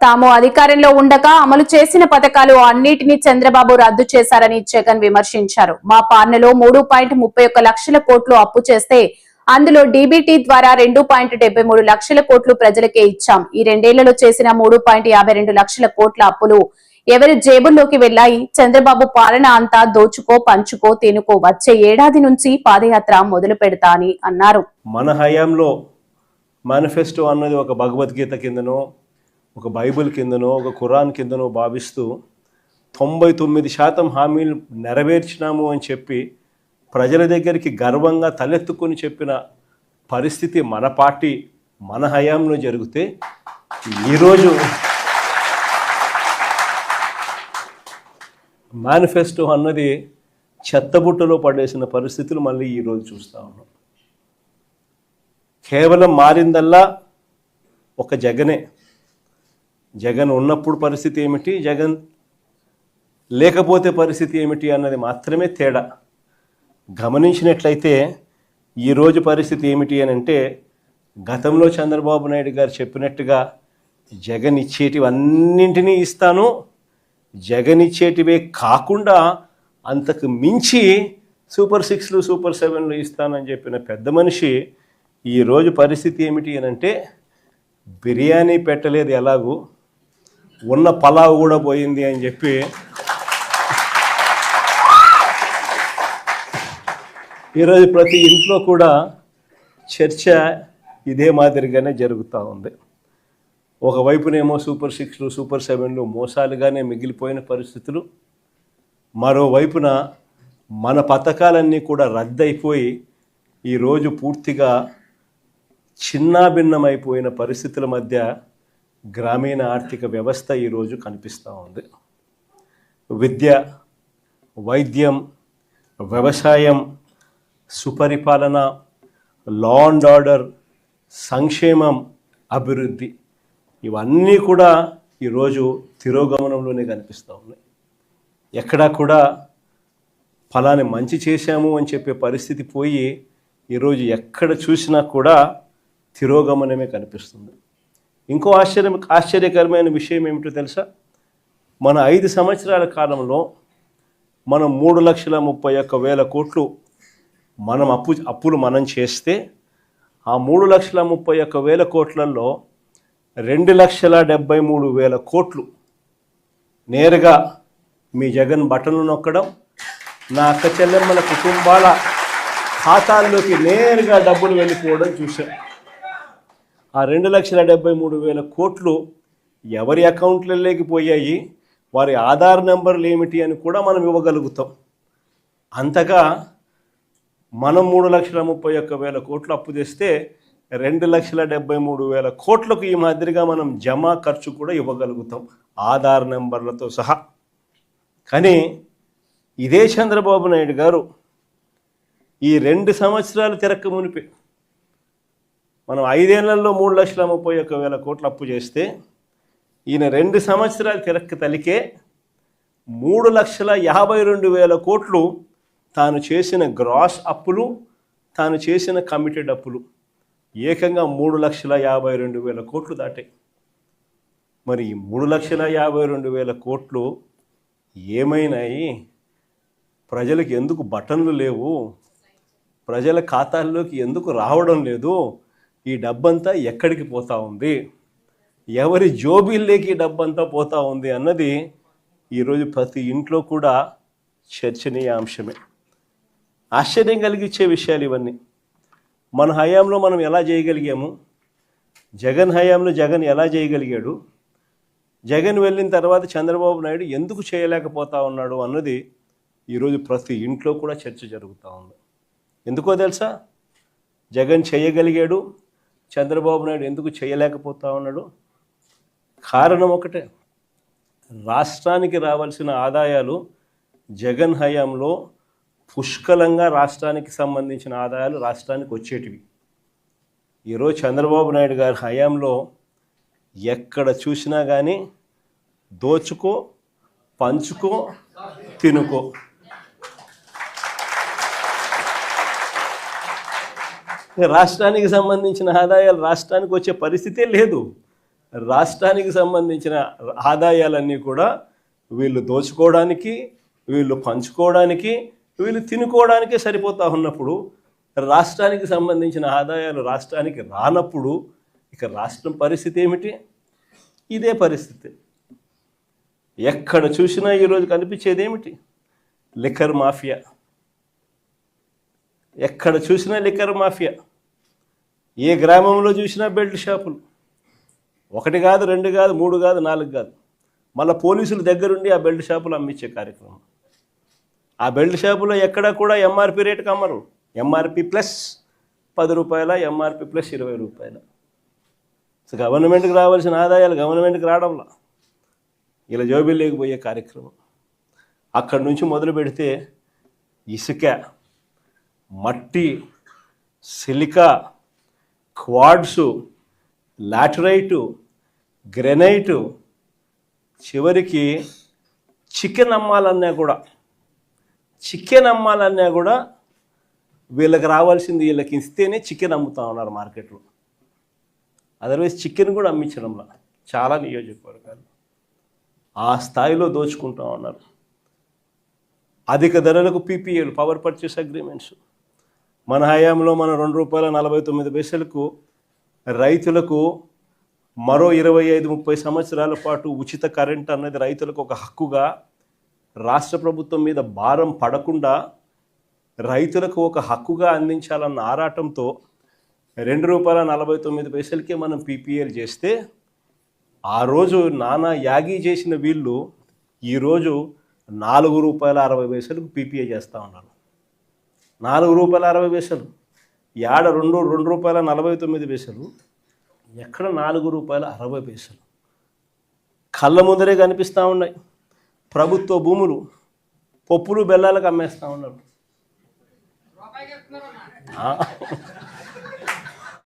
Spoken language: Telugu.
తాము అధికారంలో ఉండగా అమలు చేసిన పథకాలు అన్నిటినీ చంద్రబాబు రద్దు చేశారని జగన్ విమర్శించారు. మా పాలనలో 3.31 లక్షల కోట్లు అప్పు చేస్తే అందులో డీబీటీ ద్వారా 2.73 లక్షల కోట్లు ప్రజలకే ఇచ్చాం. ఈ రెండేళ్లలో చేసిన 3.52 లక్షల కోట్ల అప్పులు ఎవరి జేబుల్లోకి వెళ్లాయి? చంద్రబాబు పాలన అంతా దోచుకో, పంచుకో, తినుకో. వచ్చే ఏడాది నుంచి పాదయాత్ర మొదలు పెడతా అని అన్నారు. మన హయాంలో మేనిఫెస్టో అన్నది ఒక భగవద్గీత కిందనో, ఒక బైబిల్ కిందనో, ఒక ఖురాన్ కిందనో భావిస్తూ 99% హామీలు నెరవేర్చినాము అని చెప్పి ప్రజల దగ్గరికి గర్వంగా తలెత్తుకొని చెప్పిన పరిస్థితి మన పార్టీ మన హయాంలో జరిగితే ఈరోజు మేనిఫెస్టో అన్నది చెత్తబుట్టలో పడేసిన పరిస్థితులు మళ్ళీ ఈరోజు చూస్తూ ఉన్నాం. కేవలం మారిందల్లా ఒక జగనే. జగన్ ఉన్నప్పుడు పరిస్థితి ఏమిటి, జగన్ లేకపోతే పరిస్థితి ఏమిటి అన్నది మాత్రమే తేడా. గమనించినట్లయితే ఈరోజు పరిస్థితి ఏమిటి అని అంటే, గతంలో చంద్రబాబు నాయుడు గారు చెప్పినట్టుగా జగన్ ఇచ్చేటివన్నింటినీ ఇస్తాను, జగన్ ఇచ్చేటివే కాకుండా అంతకు మించి సూపర్ 6లు సూపర్ 7లు ఇస్తానని చెప్పిన పెద్ద మనిషి ఈరోజు పరిస్థితి ఏమిటి అని అంటే, బిర్యానీ పెట్టలేదు, ఎలాగూ ఉన్న పలావ్ కూడా పోయింది అని చెప్పి ఈరోజు ప్రతి ఇంట్లో కూడా చర్చ ఇదే మాదిరిగానే జరుగుతూ ఉంది. ఒకవైపునేమో సూపర్ 6లు సూపర్ 7లు మోసాలుగానే మిగిలిపోయిన పరిస్థితులు, మరోవైపున మన పథకాలన్నీ కూడా రద్దయిపోయి ఈరోజు పూర్తిగా చిన్నాభిన్నమైపోయిన పరిస్థితుల మధ్య గ్రామీణ ఆర్థిక వ్యవస్థ ఈరోజు కనిపిస్తూ ఉంది. విద్య, వైద్యం, వ్యవసాయం, సుపరిపాలన, లా అండ్ ఆర్డర్, సంక్షేమం, అభివృద్ధి ఇవన్నీ కూడా ఈరోజు తిరోగమనంలోనే కనిపిస్తూ ఉన్నాయి. ఎక్కడా కూడా ఫలాని మంచి చేశాము అని చెప్పే పరిస్థితి పోయి ఈరోజు ఎక్కడ చూసినా కూడా తిరోగమనమే కనిపిస్తుంది. ఇంకో ఆశ్చర్యకరమైన విషయం ఏమిటో తెలుసా? మన 5 సంవత్సరాల కాలంలో మనం 3,31,000 కోట్లు మనం అప్పులు మనం చేస్తే, ఆ 3,31,000 కోట్లలో 2,73,000 కోట్లు నేరుగా మీ జగన్ బటన్లు నొక్కడం, నా అక్క చెల్లెమ్మల కుటుంబాల ఖాతాల్లోకి నేరుగా డబ్బులు వెళ్ళిపోవడం చూశాం. ఆ 2,73,000 కోట్లు ఎవరి అకౌంట్లలోకి పోయాయి, వారి ఆధార్ నెంబర్లు ఏమిటి అని కూడా మనం ఇవ్వగలుగుతాం. అంతగా మనం 3,31,000 కోట్లు అప్పు తెస్తే 2,73,000 కోట్లకు ఈ మాదిరిగా మనం జమా ఖర్చు కూడా ఇవ్వగలుగుతాం, ఆధార్ నెంబర్లతో సహా. కానీ ఇదే చంద్రబాబు నాయుడు గారు ఈ 2 సంవత్సరాలు తిరక్క మునిపి మనం 5 ఏళ్లలో 3,31,000 కోట్లు అప్పు చేస్తే, ఈయన 2 సంవత్సరాలు తిరక్క తలికే 3,52,000 కోట్లు తాను చేసిన గ్రాస్ అప్పులు, తాను చేసిన కమిటెడ్ అప్పులు ఏకంగా 3,52,000 కోట్లు దాటాయి. మరి ఈ 3,52,000 కోట్లు ఏమైనాయి? ప్రజలకు ఎందుకు బటన్లు లేవు? ప్రజల ఖాతాల్లోకి ఎందుకు రావడం లేదు? ఈ డబ్బంతా ఎక్కడికి పోతా ఉంది? ఎవరి జోబీల్లోకి ఈ డబ్బంతా పోతా ఉంది అన్నది ఈరోజు ప్రతి ఇంట్లో కూడా చర్చనీయాంశమే. ఆశ్చర్యం కలిగించే విషయాలు ఇవన్నీ. మన హయాంలో మనం ఎలా చేయగలిగాము? జగన్ హయాంలో జగన్ ఎలా చేయగలిగాడు? జగన్ వెళ్ళిన తర్వాత చంద్రబాబు నాయుడు ఎందుకు చేయలేకపోతా ఉన్నాడు అన్నది ఈరోజు ప్రతి ఇంట్లో కూడా చర్చ జరుగుతూ ఉంది. ఎందుకో తెలుసా? జగన్ చేయగలిగాడు, చంద్రబాబు నాయుడు ఎందుకు చేయలేకపోతా ఉన్నాడు? కారణం ఒకటే, రాష్ట్రానికి రావాల్సిన ఆదాయాలు జగన్ హయాంలో పుష్కలంగా రాష్ట్రానికి సంబంధించిన ఆదాయాలు రాష్ట్రానికి వచ్చేటివి. ఈరోజు చంద్రబాబు నాయుడు గారి హయాంలో ఎక్కడ చూసినా కానీ దోచుకో, పంచుకో, తినుకో. రాష్ట్రానికి సంబంధించిన ఆదాయాలు రాష్ట్రానికి వచ్చే పరిస్థితే లేదు. రాష్ట్రానికి సంబంధించిన ఆదాయాలన్నీ కూడా వీళ్ళు దోచుకోవడానికి, వీళ్ళు పంచుకోవడానికి, వీళ్ళు తినుకోవడానికే సరిపోతా ఉన్నప్పుడు రాష్ట్రానికి సంబంధించిన ఆదాయాలు రాష్ట్రానికి రానప్పుడు ఇక రాష్ట్రం పరిస్థితి ఏమిటి? ఇదే పరిస్థితి. ఎక్కడ చూసినా ఈరోజు కనిపించేది ఏమిటి? Liquor mafia. ఎక్కడ చూసినా లిక్కర్ మాఫియా. ఏ గ్రామంలో చూసినా బెల్ట్ షాపులు. 1 కాదు, 2 కాదు, 3 కాదు, 4 కాదు. మళ్ళీ పోలీసుల దగ్గరుండి ఆ బెల్ట్ షాపులు అమ్మించే కార్యక్రమం. ఆ బెల్ట్ షాపులో ఎక్కడా కూడా ఎంఆర్పి రేటుకి అమ్మరు. ఎంఆర్పి ప్లస్ 10 రూపాయల, ఎంఆర్పి ప్లస్ 20 రూపాయల. సో గవర్నమెంట్కి రావాల్సిన ఆదాయాలు గవర్నమెంట్కి రావడంలా ఇలా జోబిల్లోకి పోయే కార్యక్రమం. అక్కడి నుంచి మొదలు పెడితే ఇసుక, మట్టి, సిలికా, క్వాడ్సు, లాటరైటు, గ్రెనైటు, చివరికి చికెన్ అమ్మాలన్నా కూడా వీళ్ళకి రావాల్సింది వీళ్ళకి ఇస్తేనే చికెన్ అమ్ముతా ఉన్నారు మార్కెట్లో. అదర్వైజ్ చికెన్ కూడా అమ్మించడంలా చాలా నియోజకవర్గాలు ఆ స్థాయిలో దోచుకుంటూ ఉన్నారు. అధిక ధరలకు పీపీఏలు, పవర్ పర్చేస్ అగ్రిమెంట్స్. మన హయాంలో మన ₹2.49 రైతులకు మరో 25-30 సంవత్సరాల పాటు ఉచిత కరెంట్ అన్నది రైతులకు ఒక హక్కుగా, రాష్ట్ర ప్రభుత్వం మీద భారం పడకుండా రైతులకు ఒక హక్కుగా అందించాలన్న ఆరాటంతో ₹2.49కే మనం పీపీఏలు చేస్తే ఆ రోజు నానా యాగి చేసిన వీళ్ళు ఈరోజు ₹4.60 పీపీఏ చేస్తూ ఉన్నారు. ₹4.60. యాడ ₹2.49. ఎక్కడ ₹4.60. కళ్ళ ముందరే కనిపిస్తూ ఉన్నాయి. ప్రభుత్వ భూములు పప్పులు బెల్లాలకు అమ్మేస్తూ ఉన్నారు.